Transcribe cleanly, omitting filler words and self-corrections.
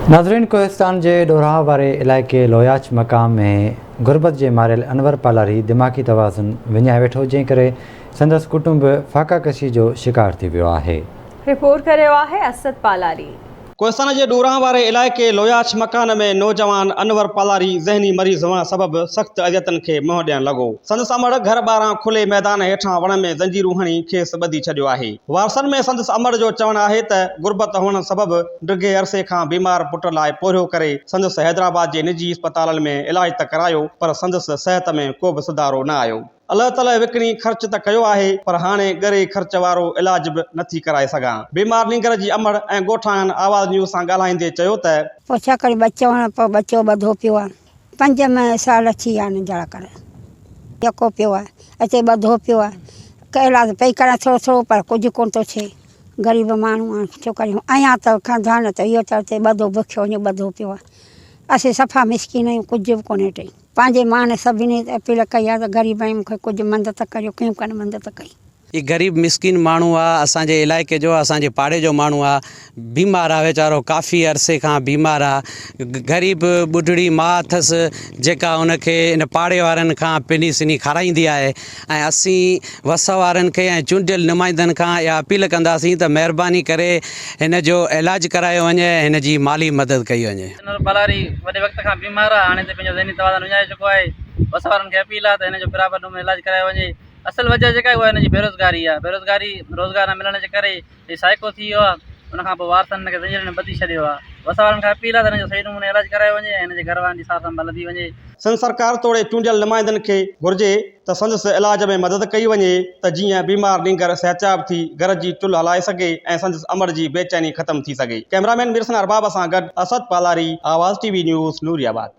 नाज़रीन, कोहिस्तान के डोराह वारे इलाइक़े लोयाच मक़ाम में गुरबत जे मारियल अनवर पालारी दिमाग़ी तवाज़ुन विञाए वेठो, जंहिं करे संदसि कुटुंब फ़ाक़ाकशी जो शिकार थी वियो आहे। रिपोर्ट करियो आहे असद पालारी। कोहिस्तान जे डोराह वारे इलाइक़े लोयाच मकान में नौजवान अनवर पालारी ज़हनी मरीज़ हुअण सबबि सख़्त अज़ियतनि खे मुंहुं ॾियण लॻो। संदसि अमड़ घर ॿाहिरां खुले मैदान हेठां वण में ज़ंजीरूं हणी खेसि ॿधी छॾियो आहे। वारसनि में संदसि अमड़ जो चवणु आहे त गुरबत हुअण सबबि डिघे अरसे खां बीमार पुट लाइ पोरियो करे संदसि हैदराबाद जे निजी अस्पतालनि में इलाज त करायो, पर संदसि सिहत में को बि सुधारो न आयो। अल्लाह ताला विकिणी ख़र्च त कयो आहे, पर हाणे ॻरे ख़र्च वारो इलाज बि नथी कराए सघां। बीमार नींगर जी अमड़ ऐं ॻोठाणनि आवाज़ न्यूज़ सां ॻाल्हाईंदे चयो त पोइ छा करे बच्चो हुअण पोइ बच्चो ॿधो पियो आहे। 5 साल थी विया आहिनि जड़ा कर यको पियो आहे, अचे ॿधो पियो आहे। इलाज पई करां थोरो थोरो, पर कुझु कोन थो थिए। ग़रीब माण्हू आहे, छो करे अञा त खाधा न त इहो त अचे ॿधो बुखियो वञो ॿधो पियो आहे। असीं सफ़ा मिसकिन आहियूं, कुझु बि कोन्हे अथई। पंहिंजे मां ने सभिनी अपील कई आहे त ग़रीब आहियूं, मूंखे कुझु मदद करियो, कंहिं कान मदद कई। ये गरीब मिसकिन माण्हू आहे, असांजे इलाइक़े जो, असांजे पाड़े जो माण्हू आहे, बीमार आहे वीचारो, काफ़ी अरसे खां बीमार आहे। ग़रीब ॿुढड़ी माउ अथसि जेका उनखे इन पाड़े वारनि खां पिनी सिनी खाराईंदी आहे। ऐं असीं वस वारनि खे ऐं चूंडियल नुमाइंदनि खां इहा अपील कंदासीं त महिरबानी करे हिन जो इलाजु करायो वञे, हिन जी माली मदद कई वञे। पालारी वॾे वक़्त खां बीमार आहे, हाणे त पंहिंजो ज़हनी तवाज़ुन विञाए चुको आहे। वस वारनि खे अपील आहे त हिन जो बराबरि नमूने इलाजु करायो वञे। असल वजह जेका आहे उहा हिन जी बेरोज़गारी आहे। बेरोज़गारी रोज़गार न मिलण जे करे हीउ साइको थी वियो आहे। उनखां पोइ वारसनि हिन खे ज़ंजीर में ॿधी छॾियो आहे। वस वारनि खां अपील आहे त हिन जो सही नमूने इलाजु करायो वञे ऐं हिन जे घर वारनि जी सार संभाल थी वञे। संदसि सरकार तोड़े चूंडियल नुमाइंदनि खे घुर्जे त संदसि इलाज में मदद कई वञे, त जीअं बीमार नींगर सिहतयाब थी घर जी चुल्ह हलाए सघे ऐं संदसि अमड़ जी बेचैनी ख़तम थी सघे। कैमरामैन मिरसन अरबाब सां गॾु असद पालारी, आवाज़ टीवी न्यूज़, नूरियाबाद।